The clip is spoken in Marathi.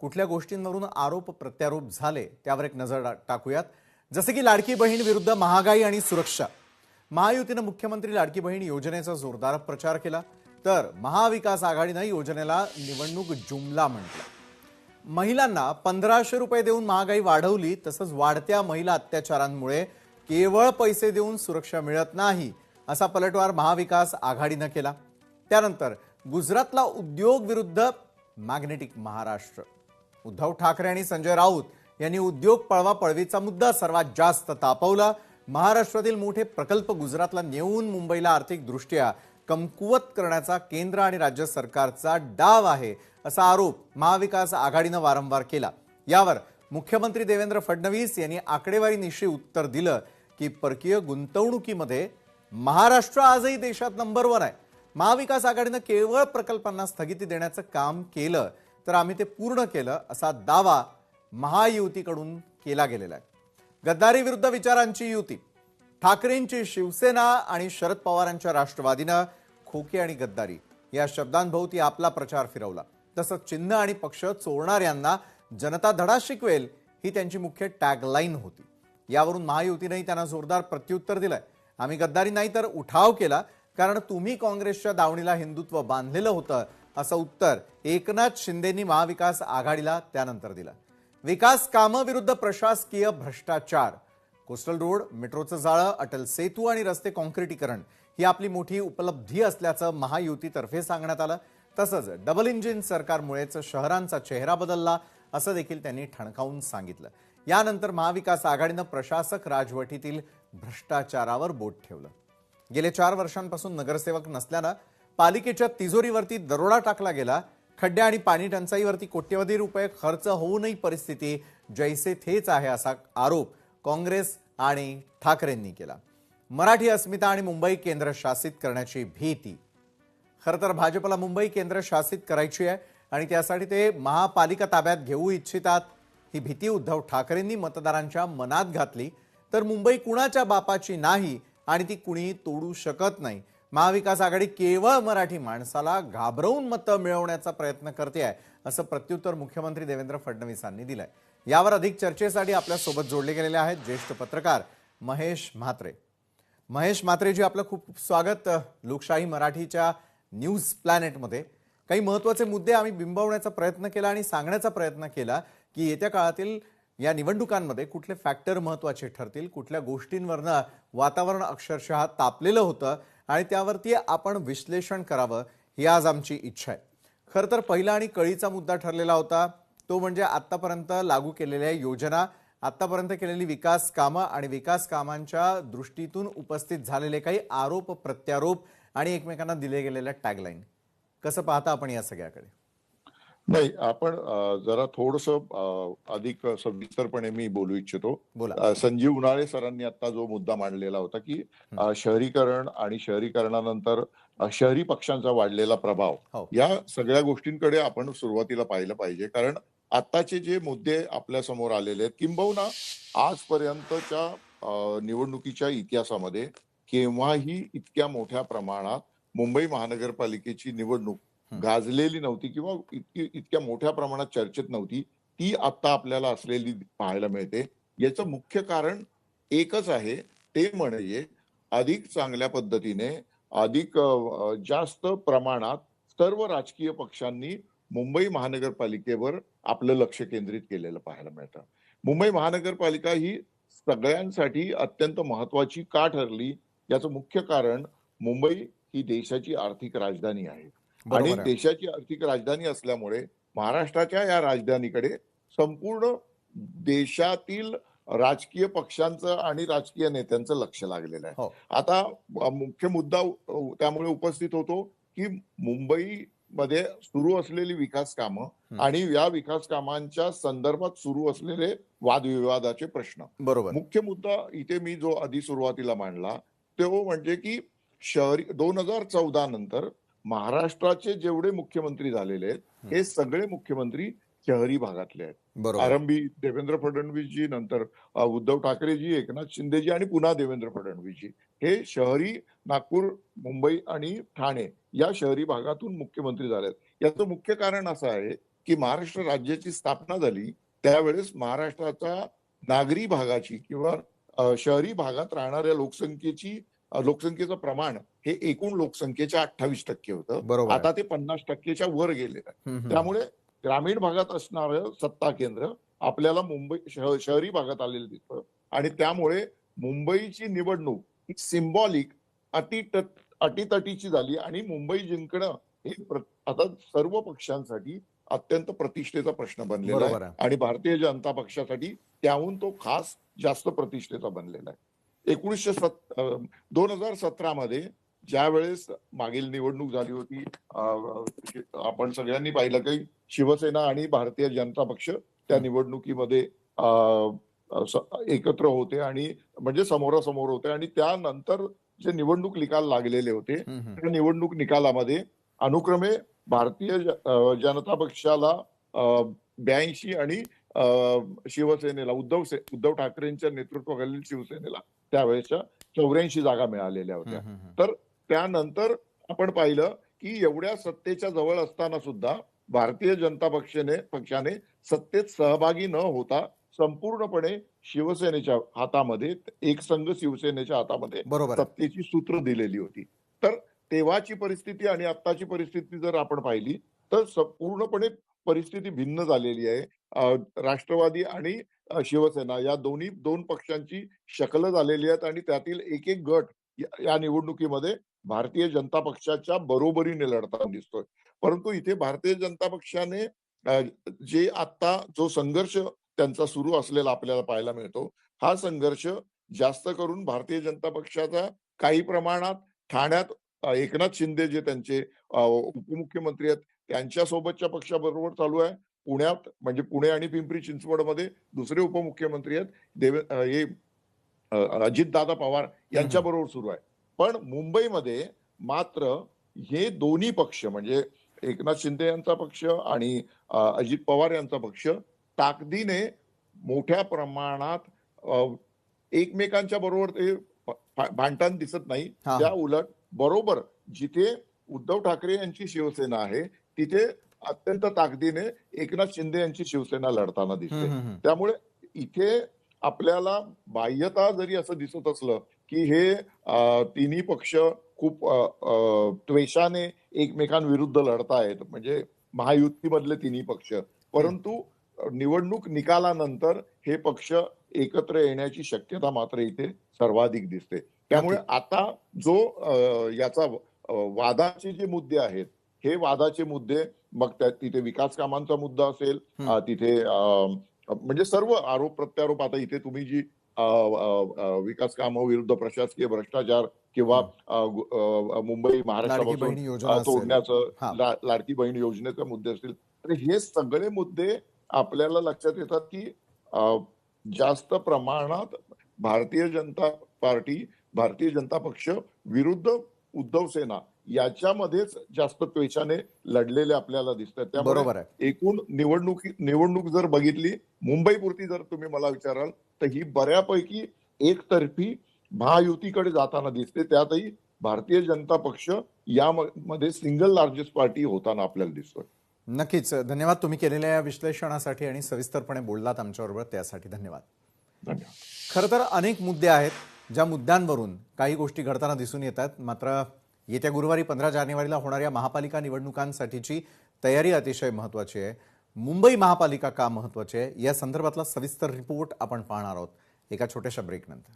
कुठल्या गोष्टींवरून आरोप प्रत्यारोप झाले त्यावर एक नजर टाकूयात। जसे की लाडकी बहीण विरुद्ध महागाई आणि सुरक्षा। महायुतीने मुख्यमंत्री लाडकी बहीण योजनेचा जोरदार प्रचार केला, तर महाविकास आघाडीने योजनेला निवडणूक जुमला म्हटलं। महिलांना 1500 रुपये देऊन महागाई वाढवली, तसंच वाढत्या महिला अत्याचारांमुळे केवळ पैसे देऊन सुरक्षा मिळत नाही असा पलटवार महाविकास आघाडीने केला। त्यानंतर गुजरातला उद्योग विरुद्ध मॅग्नेटिक महाराष्ट्र। उद्धव ठाकरे आणि संजय राऊत यांनी उद्योग पळवापळवीचा मुद्दा सर्वात जास्त तापवला। महाराष्ट्रातील मोठे प्रकल्प गुजरातला नेऊन मुंबईला आर्थिकदृष्ट्या कमकुवत करण्याचा केंद्र आणि राज्य सरकारचा डाव आहे असा आरोप महाविकास आघाडीने वारंवार केला। यावर मुख्यमंत्री देवेंद्र फडणवीस यांनी आकडेवारीनिशी उत्तर दिलं की परकीय गुंतवणुकीमध्ये महाराष्ट्र आजही देशात नंबर 1 आहे। महाविकास आघाडीने केवळ प्रकल्पांना स्थगिती देण्याचं काम केलं, तर आम्ही ते पूर्ण केलं असा दावा महायुतीकडून केला गेलेला आहे। गद्दारी विरुद्ध विचारांची युती। ठाकरेंची शिवसेना आणि शरद पवारांच्या राष्ट्रवादीनं खोके आणि गद्दारी या शब्दांभोवती आपला प्रचार फिरवला। तसंच चिन्ह आणि पक्ष चोरणाऱ्यांना जनता धडा शिकवेल ही त्यांची मुख्य टॅगलाईन होती। यावरून महायुतीनेही त्यांना जोरदार प्रत्युत्तर दिलंय। आम्ही गद्दारी नाही तर उठाव केला, कारण तुम्ही काँग्रेसच्या दावणीला हिंदुत्व बांधलेलं होतं असं उत्तर एकनाथ शिंदेंनी महाविकास आघाडीला त्यानंतर दिलं। विकास कामं विरुद्ध प्रशासकीय भ्रष्टाचार। कोस्टल रोड, मेट्रोचं जाळं, अटल सेतू आणि रस्ते काँक्रिटीकरण ही आपली मोठी उपलब्धी असल्याचं महायुतीतर्फे सांगण्यात आलं। तसंच डबल इंजिन सरकारमुळेच शहरांचा चेहरा बदलला असं देखील त्यांनी ठणकावून सांगितलं। यानंतर महाविकास आघाडीनं प्रशासक राजवटीतील भ्रष्टाचारावर बोट ठेवलं। गेले 4 वर्षांपासून नगरसेवक नसल्यानं पालिकेच्या तिजोरीवरती दरोडा टाकला गेला। खड्ड्या आणि पाणी टंचाईवरती कोट्यवधी रुपये खर्च होऊनही परिस्थिती जैसे थेच आहे असा आरोप काँग्रेस आणि ठाकरेंनी केला। मराठी अस्मिता आणि मुंबई केंद्रशासित करण्याची भीती। खरं तर भाजपला मुंबई केंद्रशासित करायची आहे आणि त्यासाठी ते महापालिका ताब्यात घेऊ इच्छितात। ही भीती उद्धव ठाकरेंनी मतदारांच्या मनात घातली, तर मुंबई कुणाच्या बापाची नाही आणि ती कुणी तोडू शकत नाही। महाविकास आघाडी केवळ मराठी माणसाला घाबरवून मतं मिळवण्याचा प्रयत्न करते आहे असं प्रत्युत्तर मुख्यमंत्री देवेंद्र फडणवीसांनी दिलंय। यावर अधिक चर्चेसाठी आपल्या सोबत जोडले गेलेले आहेत ज्येष्ठ पत्रकार महेश म्हात्रे। महेश म्हात्रेजी, आपलं खूप खूप स्वागत लोकशाही मराठीच्या न्यूज प्लॅनेटमध्ये। काही महत्त्वाचे मुद्दे आम्ही बिंबवण्याचा प्रयत्न केला आणि सांगण्याचा प्रयत्न केला की येत्या काळातील या निवडणुकांमध्ये कुठले फॅक्टर महत्त्वाचे ठरतील, कुठल्या गोष्टींवरनं वातावरण अक्षरशः तापलेलं होतं आणि त्यावरती आपण विश्लेषण करावं ही आज आमची इच्छा आहे। खरं तर पहिला आणि कळीचा मुद्दा ठरलेला होता तो म्हणजे आतापर्यंत लागू केलेल्या योजना, आतापर्यंत केलेली विकास कामं आणि विकास कामांच्या दृष्टीतून उपस्थित झालेले काही आरोप प्रत्यारोप आणि एकमेकांना दिले गेलेल्या टॅगलाईन। कसं पाहता आपण या सगळ्याकडे? नाही, आपण जरा थोडंसं अधिक सविस्तरपणे मी बोलू इच्छितो। बोला। संजीव उन्हाळे सरांनी आता जो मुद्दा मांडलेला होता की शहरीकरण आणि शहरीकरणानंतर शहरी पक्षांचा वाढलेला प्रभाव, हो, या सगळ्या गोष्टींकडे आपण सुरुवातीला पाहिलं पाहिजे। कारण आताचे जे मुद्दे आपल्या समोर आलेले आहेत, किंबहुना आजपर्यंतच्या निवडणुकीच्या इतिहासामध्ये केव्हाही इतक्या मोठ्या प्रमाणात मुंबई महानगरपालिकेची निवडणूक गाजलेली नव्हती किंवा इतक्या मोठ्या प्रमाणात चर्चेत नव्हती, ती आता आपल्याला असलेली पाहायला मिळते। याचं मुख्य कारण एकच आहे, ते म्हणजे अधिक चांगल्या पद्धतीने, अधिक जास्त प्रमाणात सर्व राजकीय पक्षांनी मुंबई महानगरपालिकेवर आपलं लक्ष केंद्रित केलेलं पाहायला मिळतं। मुंबई महानगरपालिका ही सगळ्यांसाठी अत्यंत महत्वाची का ठरली, याचं मुख्य कारण मुंबई ही देशाची आर्थिक राजधानी आहे आणि बरोबर आहे। देशाची आर्थिक राजधानी असल्यामुळे महाराष्ट्राच्या या राजधानीकडे संपूर्ण देशातील राजकीय पक्षांचं आणि राजकीय नेत्यांचं लक्ष लागलेलं आहे। हो, आता मुख्य मुद्दा त्यामुळे उपस्थित होतो की मुंबईमध्ये सुरू असलेली विकास कामं आणि या विकास कामांच्या संदर्भात सुरू असलेले वादविवादाचे प्रश्न। बरोबर। मुख्य मुद्दा इथे मी जो आधी सुरुवातीला मांडला तो म्हणजे की 2014 नंतर महाराष्ट्राचे जेवढे मुख्यमंत्री झालेले आहेत, हे सगळे मुख्यमंत्री शहरी भागातले आहेत। बरोबर। आरंभी देवेंद्र फडणवीसजी, नंतर उद्धव ठाकरेजी, एकनाथ शिंदेजी आणि पुन्हा देवेंद्र फडणवीसजी, हे शहरी नागपूर, मुंबई आणि ठाणे या शहरी भागातून मुख्यमंत्री झालेत। याचं मुख्य कारण असं आहे की महाराष्ट्र राज्याची स्थापना झाली त्यावेळेस महाराष्ट्राचा नागरी भागाची किंवा शहरी भागात राहणाऱ्या लोकसंख्येचं प्रमाण हे एकूण लोकसंख्येच्या 28% होतं. बरोबर आहे. आता ते 50%च्या वर गेलेलं आहे. हम्म, हम्म. त्यामुळे ग्रामीण भागात असणारं सत्ता केंद्र आपल्याला शहरी भागात आलेलं दिसतं आणि त्यामुळे मुंबईची निवडणूक ही सिम्बॉलिक अटीतटीची झाली आणि मुंबई जिंकणं हे आता सर्व पक्षांसाठी अत्यंत प्रतिष्ठेचा प्रश्न बनलेला बरोबर आहे आहे. आणि भारतीय जनता पक्षासाठी त्याहून तो खास जास्त प्रतिष्ठेचा बनलेला आहे. 2017 मध्ये ज्या वेळेस मागील निवडणूक झाली होती, आपण सगळ्यांनी पाहिलं की शिवसेना आणि भारतीय जनता पक्ष त्या निवडणुकीमध्ये एकत्र होते आणि म्हणजे समोरासमोर होते आणि त्यानंतर जे निवडणूक निकाल लागलेले होते त्या निवडणूक निकालामध्ये अनुक्रमे भारतीय जनता पक्षाला 82 आणि शिवसेनेला उद्धव ठाकरेंच्या नेतृत्वाखालील शिवसेनेला त्यावेळेसच्या 84 जागा मिळालेल्या होत्या. तर त्यानंतर आपण पाहिलं की एवढ्या सत्तेच्या जवळ असताना सुद्धा भारतीय जनता पक्षाने सत्तेत सहभागी न होता संपूर्णपणे शिवसेनेच्या हातामध्ये, एकसंघ शिवसेनेच्या हातामध्ये बरोबर आहे. सत्तेची सूत्र दिलेली होती. तर तेव्हाची परिस्थिती आणि आत्ताची परिस्थिती जर आपण पाहिली तर पूर्णपणे परिस्थिती भिन्न झालेली आहे. राष्ट्रवादी आणि शिवसेना या दोन पक्षांची शकल झालेली आहेत आणि त्यातील एक एक गट या निवडणुकीमध्ये भारतीय जनता पक्षाच्या बरोबरीने लढताना दिसतोय. परंतु इथे भारतीय जनता पक्षाने जे आता जो संघर्ष त्यांचा सुरू असलेला आपल्याला पाहायला मिळतो, हा संघर्ष जास्त करून भारतीय जनता पक्षाचा काही प्रमाणात ठाण्यात एकनाथ शिंदे जे त्यांचे उपमुख्यमंत्री आहेत त्यांच्या सोबतच्या पक्षाबरोबर चालू आहे. पुण्यात म्हणजे पुणे आणि पिंपरी चिंचवडमध्ये दुसरे उपमुख्यमंत्री आहेत अजितदादा पवार यांच्या बरोबर सुरू आहे. पण मुंबईमध्ये मात्र हे दोन्ही पक्ष म्हणजे एकनाथ शिंदे यांचा पक्ष आणि अजित पवार यांचा पक्ष ताकदीने मोठ्या प्रमाणात एकमेकांच्या बरोबर ते भांडताना दिसत नाही. त्या उलट बरोबर जिथे उद्धव ठाकरे यांची शिवसेना आहे तिथे अत्यंत ताकदीने एकनाथ शिंदे यांची शिवसेना लढताना दिसते. त्यामुळे इथे आपल्याला बाह्यता जरी असं दिसत असलं की हे तिन्ही पक्ष खूप द्वेषाने एकमेकांविरुद्ध लढतायत म्हणजे महायुतीमधले तिन्ही पक्ष, परंतु निवडणूक निकालानंतर हे पक्ष एकत्र येण्याची शक्यता मात्र इथे सर्वाधिक दिसते. त्यामुळे आता जो याचा वादाचे जे मुद्दे आहेत हे वादाचे मुद्दे मग तिथे विकास कामांचा मुद्दा असेल, तिथे म्हणजे सर्व आरोप प्रत्यारोप आता इथे तुम्ही जी विकास कामाविरुद्ध प्रशासकीय भ्रष्टाचार किंवा मुंबई महाराष्ट्रापासून तोडण्याचं लाडकी बहीण योजनेचे मुद्दे असतील तर हे सगळे मुद्दे आपल्याला लक्षात येतात की जास्त प्रमाणात भारतीय जनता पक्ष विरुद्ध उद्धव सेना याच्यामध्येच जास्त द्वेषाने लढलेले आपल्याला दिसतात. त्यामुळे एकूण निवडणूक जर बघितली मुंबईपुरती जर तुम्ही मला विचाराल तर ही बऱ्यापैकी एकतर्फी महायुतीकडे जाताना दिसते. त्यातही भारतीय जनता पक्ष यामध्ये सिंगल लार्जेस्ट पार्टी होताना आपल्याला दिसतोय. नक्कीच. धन्यवाद तुम्ही केलेल्या या विश्लेषणासाठी आणि सविस्तरपणे बोललात आमच्याबरोबर, त्यासाठी धन्यवाद. खरं तर अनेक मुद्दे आहेत ज्या मुद्द्यांवरून काही गोष्टी घडताना दिसून येतात. मात्र येत्या गुरुवारी 15 जानेवारीला होणाऱ्या महापालिका निवडणुकांसाठीची तयारी अतिशय महत्त्वाची आहे. मुंबई महापालिका का महत्त्वाची आहे या संदर्भातला सविस्तर रिपोर्ट आपण पाहणार आहोत एका छोट्याशा ब्रेकनंतर.